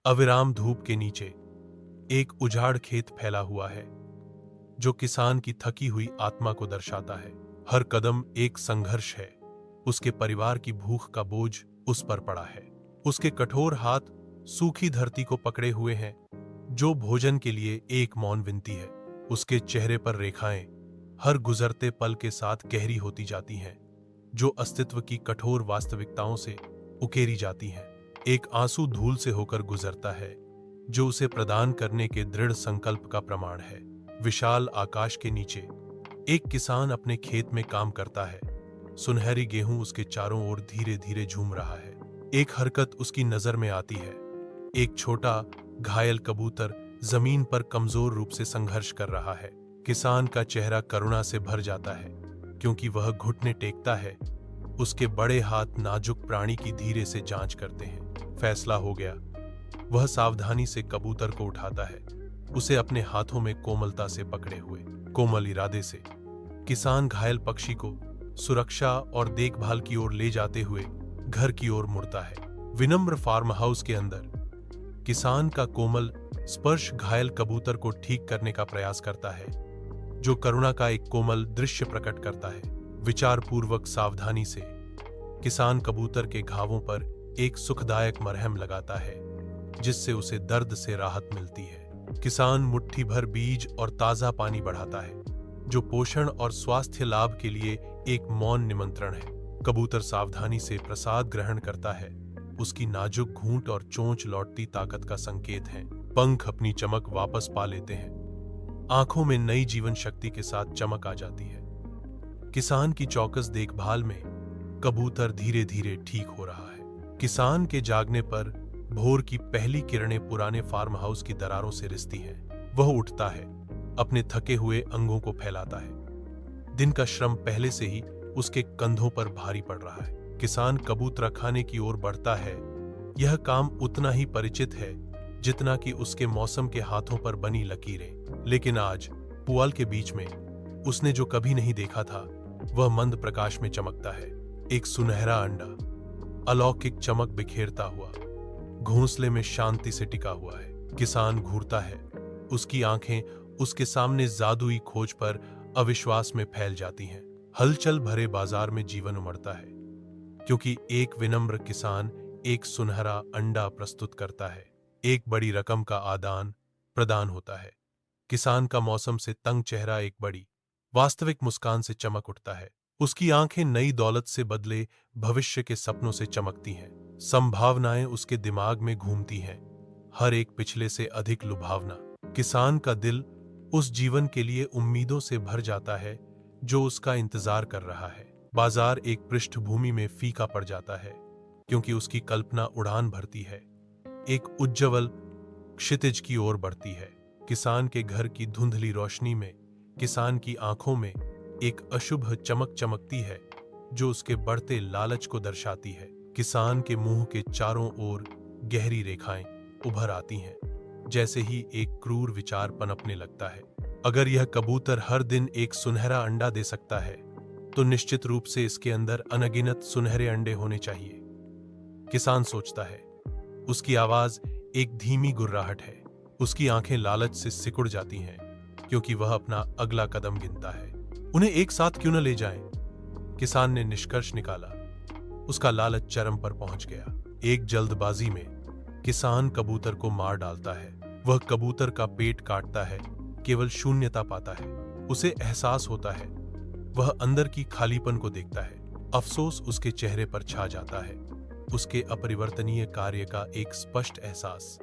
अविराम धूप के नीचे एक उजाड़ खेत फैला हुआ है जो किसान की थकी हुई आत्मा को दर्शाता है। हर कदम एक संघर्ष है। उसके परिवार की भूख का बोझ उस पर पड़ा है। उसके कठोर हाथ सूखी धरती को पकड़े हुए हैं जो भोजन के लिए एक मौन विनती है। उसके चेहरे पर रेखाएं हर गुजरते पल के साथ गहरी होती जाती हैं, जो अस्तित्व की कठोर वास्तविकताओं से उकेरी जाती हैं। एक आंसू धूल से होकर गुजरता है जो उसे प्रदान करने के दृढ़ संकल्प का प्रमाण है। विशाल आकाश के नीचे एक किसान अपने खेत में काम करता है। सुनहरी गेहूं उसके चारों ओर धीरे धीरे झूम रहा है। एक हरकत उसकी नजर में आती है। एक छोटा घायल कबूतर जमीन पर कमजोर रूप से संघर्ष कर रहा है। किसान का चेहरा करुणा से भर जाता है क्योंकि वह घुटने टेकता है। उसके बड़े हाथ नाजुक प्राणी की धीरे से जांच करते हैं। फैसला हो गया। वह सावधानी से कबूतर को उठाता है, उसे अपने हाथों में कोमलता से पकड़े हुए। कोमल इरादे से किसान घायल पक्षी को सुरक्षा और देखभाल की ओर ले जाते हुए घर की ओर मुड़ता है। विनम्र फार्म हाउस के अंदर किसान का कोमल स्पर्श घायल कबूतर को ठीक करने का प्रयास करता है, जो करुणा का एक कोमल दृश्य प्रकट करता है। विचारपूर्वक सावधानी से किसान कबूतर के घावों पर एक सुखदायक मरहम लगाता है, जिससे उसे दर्द से राहत मिलती है। किसान मुट्ठी भर बीज और ताजा पानी बढ़ाता है, जो पोषण और स्वास्थ्य लाभ के लिए एक मौन निमंत्रण है। कबूतर सावधानी से प्रसाद ग्रहण करता है। उसकी नाजुक घूंट और चोंच लौटती ताकत का संकेत है। पंख अपनी चमक वापस पा लेते हैं। आंखों में नई जीवन शक्ति के साथ चमक आ जाती है। किसान की चौकस देखभाल में कबूतर धीरे धीरे ठीक हो रहा है। किसान के जागने पर भोर की पहली किरणें पुराने फार्म हाउस की दरारों से रिसती हैं। वह उठता है, अपने थके हुए अंगों को फैलाता है। दिन का श्रम पहले से ही उसके कंधों पर भारी पड़ रहा है। किसान कबूतरा खाने की ओर बढ़ता है। यह काम उतना ही परिचित है जितना कि उसके मौसम के हाथों पर बनी लकीरें। लेकिन आज पुआल के बीच में उसने जो कभी नहीं देखा था, वह मंद प्रकाश में चमकता है। एक सुनहरा अंडा अलौकिक चमक बिखेरता हुआ घोंसले में शांति से टिका हुआ है। किसान घूरता है। उसकी आंखें उसके सामने जादुई खोज पर अविश्वास में फैल जाती हैं। हलचल भरे बाजार में जीवन उमड़ता है, क्योंकि एक विनम्र किसान एक सुनहरा अंडा प्रस्तुत करता है। एक बड़ी रकम का आदान प्रदान होता है। किसान का मौसम से तंग चेहरा एक बड़ी वास्तविक मुस्कान से चमक उठता है। उसकी आंखें नई दौलत से बदले भविष्य के सपनों से चमकती हैं। संभावनाएं उसके दिमाग में घूमती हैं, हर एक पिछले से अधिक लुभावना। किसान का दिल उस जीवन के लिए उम्मीदों से भर जाता है जो उसका इंतजार कर रहा है। बाजार एक पृष्ठभूमि में फीका पड़ जाता है, क्योंकि उसकी कल्पना उड़ान भरती है, एक उज्ज्वल क्षितिज की ओर बढ़ती है। किसान के घर की धुंधली रोशनी में किसान की आंखों में एक अशुभ चमक चमकती है, जो उसके बढ़ते लालच को दर्शाती है। किसान के मुंह के चारों ओर गहरी रेखाएं उभर आती हैं, जैसे ही एक क्रूर विचार पनपने लगता है। अगर यह कबूतर हर दिन एक सुनहरा अंडा दे सकता है, तो निश्चित रूप से इसके अंदर अनगिनत सुनहरे अंडे होने चाहिए। किसान सोचता है। उसकी आवाज एक धीमी गुर्राहट है। उसकी आंखें लालच से सिकुड़ जाती हैं, क्योंकि वह अपना अगला कदम गिनता है। उन्हें एक साथ क्यों न ले जाएं? किसान ने निष्कर्ष निकाला। उसका लालच चरम पर पहुंच गया। एक जल्दबाजी में किसान कबूतर को मार डालता है। वह कबूतर का पेट काटता है, केवल शून्यता पाता है। उसे एहसास होता है। वह अंदर की खालीपन को देखता है। अफसोस उसके चेहरे पर छा जाता है। उसके अपरिवर्तनीय कार्य का एक स्पष्ट एहसास।